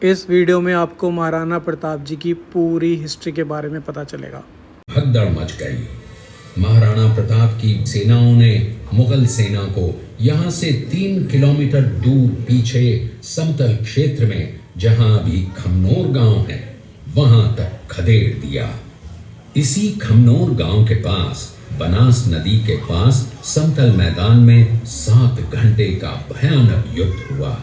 इस वीडियो में आपको महाराणा प्रताप जी की पूरी हिस्ट्री के बारे में पता चलेगा। भगदड़ मच गई। महाराणा प्रताप की सेनाओं ने मुगल सेना को यहाँ से 3 किलोमीटर दूर पीछे समतल क्षेत्र में, जहां अभी खमनोर गांव है, वहां तक खदेड़ दिया। इसी खमनोर गांव के पास बनास नदी के पास समतल मैदान में 7 घंटे का भयानक युद्ध हुआ।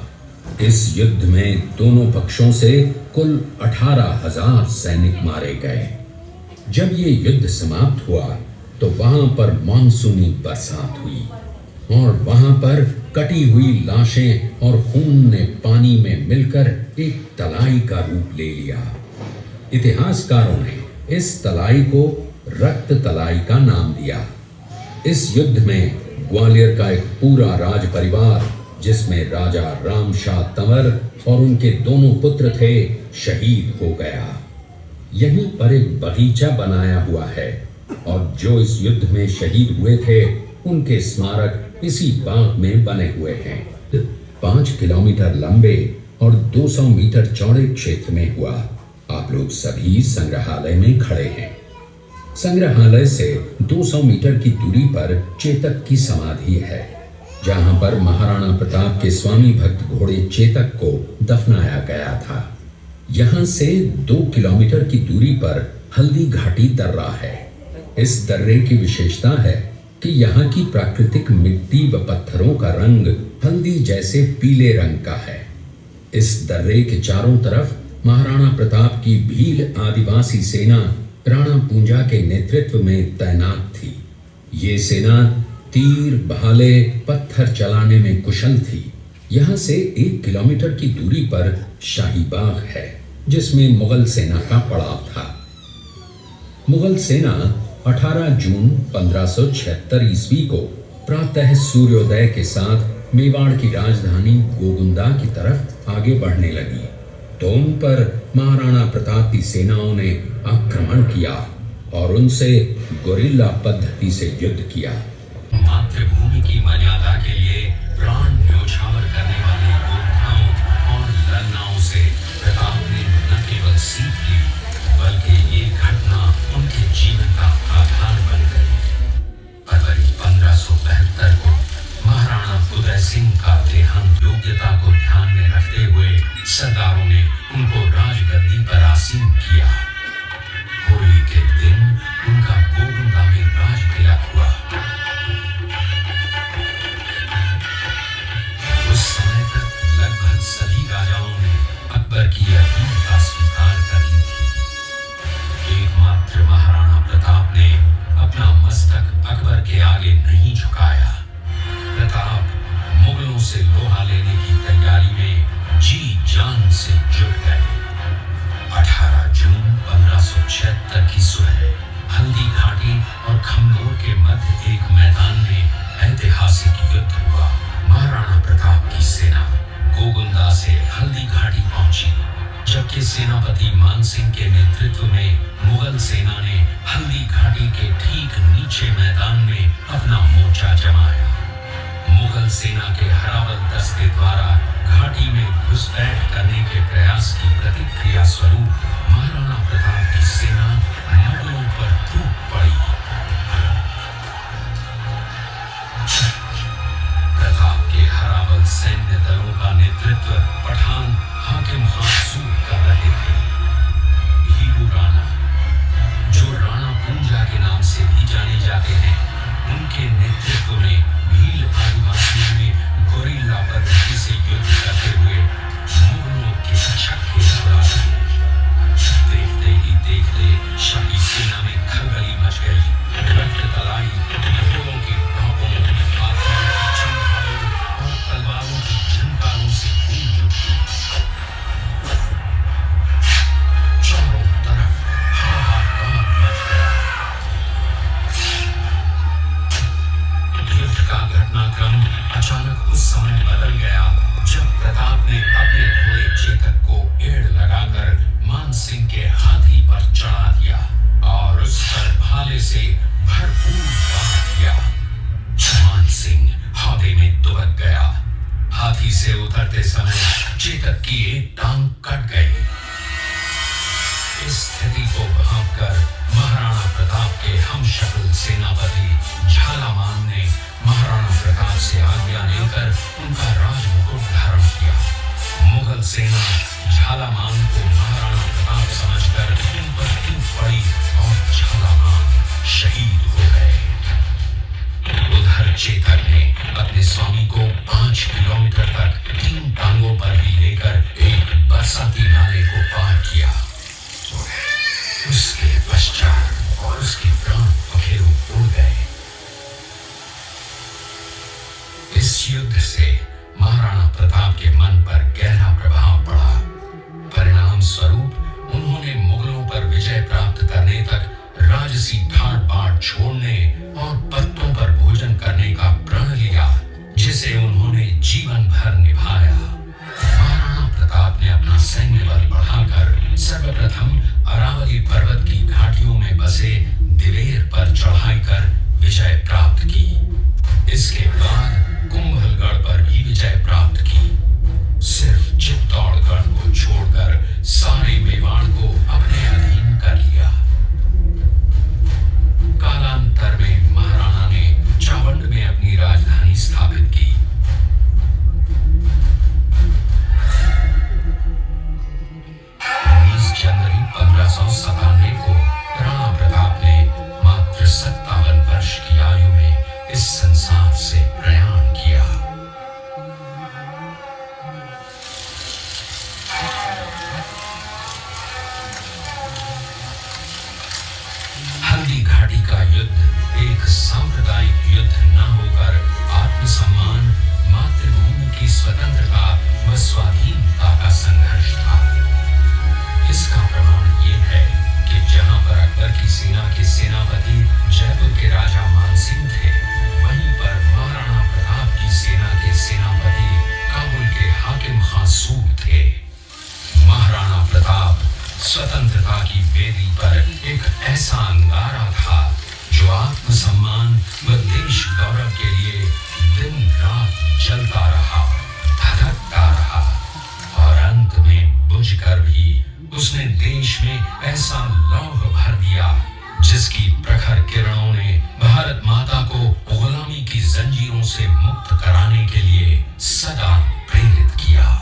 इस युद्ध में दोनों पक्षों से कुल 18,000 सैनिक मारे गए। जब ये युद्ध समाप्त हुआ तो वहां पर मानसूनी बरसात हुई और वहां पर कटी हुई लाशें और खून ने पानी में मिलकर एक तलाई का रूप ले लिया। इतिहासकारों ने इस तलाई को रक्त तलाई का नाम दिया। इस युद्ध में ग्वालियर का एक पूरा राज परिवार, जिसमें राजा रामशाह तंवर और उनके दोनों पुत्र थे, शहीद हो गया। यहीं पर एक बगीचा बनाया हुआ है और जो इस युद्ध में शहीद हुए थे उनके स्मारक इसी बाग में बने हुए हैं। 5 किलोमीटर लंबे और 200 मीटर चौड़े क्षेत्र में हुआ। आप लोग सभी संग्रहालय में खड़े हैं। संग्रहालय से 200 मीटर की दूरी पर चेतक की समाधि है, जहां पर महाराणा प्रताप के स्वामी भक्त घोड़े चेतक को दफनाया गया था। यहां से 2 किलोमीटर की दूरी पर हल्दी घाटी दर्रा है। इस दर्रे की विशेषता है कि यहाँ की प्राकृतिक मिट्टी व पत्थरों का रंग हल्दी जैसे पीले रंग का है। इस दर्रे के चारों तरफ महाराणा प्रताप की भील आदिवासी सेना राणा पूंजा के नेतृत्व में तैनात थी। ये सेना तीर, भाले, पत्थर चलाने में कुशल थी। यहाँ से 1 किलोमीटर की दूरी पर शाही बाग है, जिसमें मुगल सेना का पड़ाव था। मुगल सेना 18 जून 1576 ईस्वी को प्रातः सूर्योदय के साथ मेवाड़ की राजधानी गोगुंदा की तरफ आगे बढ़ने लगी तो उन पर महाराणा प्रताप की सेनाओं ने आक्रमण किया और उनसे गोरिल्ला पद्धति से युद्ध किया। मातृभूमि की मर्यादा के लिए प्राण न्योछावर करने वाले योद्धाओं और लड़नाओं से प्रताप ने न केवल सीख ली, बल्कि ये घटना उनके जीवन का आधार बन गई। फरवरी 1572 को महाराणा उदय सिंह का देहांत योग्यता को ध्यान में रखते हुए सरदारों ने उनको राजगद्दी पर आसीन किया। होली के दिन उनका गोगुंदा में राज तिलक हुआ। उस समय तक लगभग सभी राजाओं ने अकबर की अधीनता स्वीकार कर ली थी। एकमात्र महाराणा प्रताप ने अपना मस्तक अकबर के आगे नहीं झुकाया। प्रताप मुगलों से लोहा लेने की तैयारी में जी जान से जुट गए। 18 जून 1576 की सुबह हल्दी घाटी और खमनोर के मध्य एक मैदान में ऐतिहासिक युद्ध हुआ। महाराणा प्रताप की सेना गोगुंदा से हल्दी घाटी पहुंची, जबकि सेनापति मानसिंह के नेतृत्व में मुगल सेना ने हल्दी घाटी के ठीक नीचे मैदान में अपना मोर्चा जमाया। मुगल सेना के हरावल दस्ते द्वारा घाटी में घुसपैठ करने के प्रयास की प्रतिक्रिया स्वरूप महाराणा प्रताप की सेना मुगलों पर टूट पड़ी। प्रताप के हरावल सैन्य दलों का नेतृत्व पठान हाकिम खासूर कर रहे थे। हीरू राणा, जो राणा पूंजा के नाम से भी जाने जाते हैं, उनके नेतृत्व में भील आदिवासियों ने गोरिल्ला पद्धति से युद्ध करते हुए मुगलों के छक्के उड़ा दिए। देखते ही देखते शाही सेना में खलबली मच गई। रक्त तलाई घोड़ों की टोपों, हाथियों की चंघारों और तलवारों की झनकारों से गूंज उठी। चारों तरफ हाहाकार मच गया। युद्ध शक्ल सेनापति झालामान ने महाराणा प्रताप से आज्ञा लेकर उनका राजमुकुट धारण किया। मुगल सेना झालामान को महाराणा प्रताप समझकर इन पर टूट पड़ी और झालामान शहीद हो गए। उधर चेतक ने अपने स्वामी को 5 किलोमीटर तक 3 टांगों पर ही लेकर एक बरसाती नाले को पार किया। उसके पश्चात और उसके प्राण पखेरु उड़ गए। इस युद्ध से महाराणा प्रताप के मन पर गहरा प्रभाव पड़ा। परिणाम स्वरूप उन्होंने मुगलों पर विजय प्राप्त करने तक राजसी ठाट बाट छोड़ने और पत्तों पर भोजन करने का प्रण लिया, जिसे उन्होंने जीवन भर निभाया। महाराणा प्रताप ने अपना सैन्य बल बढ़ाकर सर्वप्रथम अरावली पर्वत की घाटियों में बसे दिवेर पर चढ़ाई कर विजय प्राप्त की। इसके बाद कुंभलगढ़ पर भी विजय प्राप्त की। सिर्फ चित्तौड़गढ़ को छोड़कर सारे मेवाड़ को अपने अधीन कर लिया। कालांतर में महाराणा ने चावंड में अपनी राजधानी स्थापित की। 19 जनवरी 1597 को राणा प्रताप ने मात्र 57 वर्ष की आयु में इस संसार से प्रयाण किया। हल्दी घाटी का युद्ध एक सांप्रदायिक युद्ध न होकर आत्मसम्मान, मातृभूमि की स्वतंत्रता व स्वाधीनता का संघर्ष था। इसका प्रमाण ये है कि जहां पर अकबर की सेना के सेनापति जयपुर के राजा मानसिंह थे, वहीं पर महाराणा प्रताप की सेना के सेनापति काबुल के हाकिम खासूर थे। महाराणा प्रताप स्वतंत्रता की वेदी पर एक ऐसा अंगारा था जो आत्मसम्मान व देश गौरव के लिए दिन रात जलता रहा, धधकता रहा और अंत में बुझकर भी उसने देश में ऐसा लौह भर दिया जिसकी प्रखर किरणों ने भारत माता को गुलामी की जंजीरों से मुक्त कराने के लिए सदा प्रेरित किया।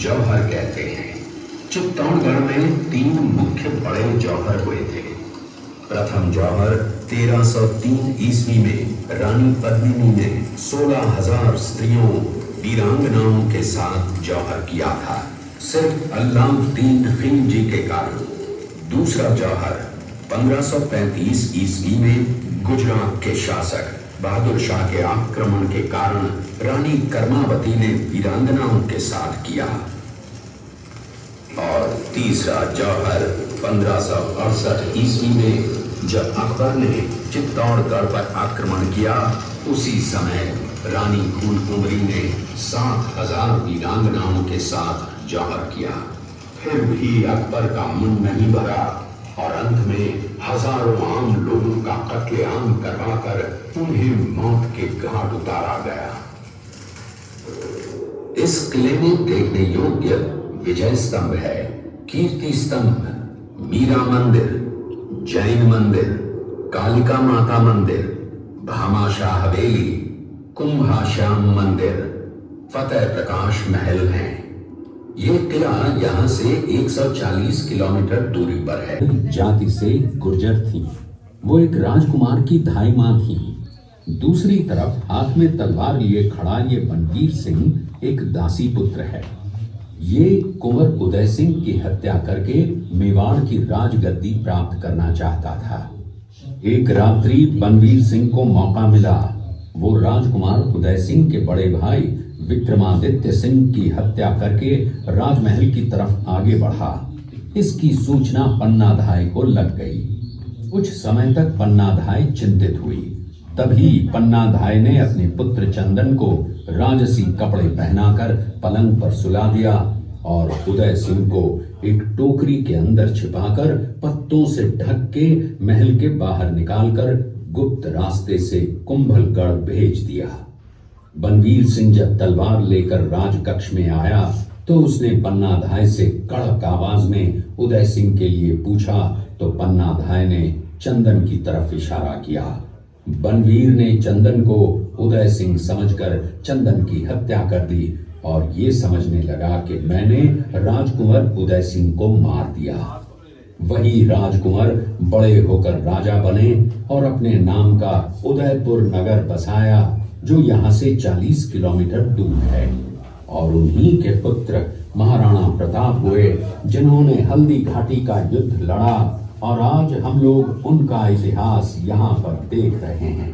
जौहर कहते हैं। चित्तौड़गढ़ में 3 मुख्य बड़े जौहर हुए थे। प्रथम जौहर 1303 ईस्वी में रानी पद्मिनी ने 16,000 स्त्रियों वीरांगनाओं के साथ जौहर किया था, सिर्फ अल्लाउद्दीन खिलजी के कारण। दूसरा जौहर 1535 ईस्वी में गुजरात के शासक बहादुर शाह के आक्रमण के कारण रानी कर्मावती ने वीरांगनाओं के साथ किया। और तीसरा जौहर 1568 ईस्वी में जब अकबर ने चित्तौड़गढ़ पर आक्रमण किया, उसी समय रानी फूलकुंवरी ने 7,000 वीरांगनाओं के साथ जौहर किया। फिर भी अकबर का मन नहीं भरा और अंत में हजारों आम लोगों का कत्लेआम करवाकर उन्हें मौत के घाट उतारा गया। इस किले में देखने योग्य विजय स्तंभ है, कीर्ति स्तंभ, मीरा मंदिर, जैन मंदिर, कालिका माता मंदिर, भामाशाह हवेली, कुंभाश्याम मंदिर, फतेह प्रकाश महल हैं। ये किला यहाँ से 140 किलोमीटर दूरी पर है। जाति से गुर्जर थी। वो एक राजकुमार की धाई मां थी। दूसरी तरफ हाथ में तलवार लिए खड़ा ये बनवीर सिंह एक दासी पुत्र है। ये कुंवर उदय सिंह की हत्या करके मेवाड़ की राजगद्दी प्राप्त करना चाहता था। एक रात्रि बनवीर सिंह को मौका मिला। वो राजकुमार उदय सिंह के बड़े भाई विक्रमादित्य सिंह की हत्या करके राजमहल की तरफ आगे बढ़ा। इसकी सूचना पन्नाधाय को लग गई। कुछ समय तक पन्नाधाय चिंतित हुई। तभी पन्नाधाय ने अपने पुत्र चंदन को राजसी कपड़े पहनाकर पलंग पर सुला दिया और उदय सिंह को एक टोकरी के अंदर छिपाकर पत्तों से ढक के महल के बाहर निकालकर गुप्त रास्ते से कुंभलगढ़ भेज दिया। बनवीर सिंह जब तलवार लेकर राजकक्ष में आया तो उसने पन्नाधाय से कड़क आवाज में उदय सिंह के लिए पूछा तो पन्नाधाय ने चंदन की तरफ इशारा किया। बनवीर ने चंदन को उदय सिंह समझकर चंदन की हत्या कर दी और ये समझने लगा कि मैंने राजकुंवर उदय सिंह को मार दिया। वही राजकुंवर बड़े होकर राजा बने और अपने नाम का उदयपुर नगर बसाया जो यहाँ से 40 किलोमीटर दूर है। और उन्हीं के पुत्र महाराणा प्रताप हुए जिन्होंने हल्दी घाटी का युद्ध लड़ा और आज हम लोग उनका इतिहास यहाँ पर देख रहे हैं।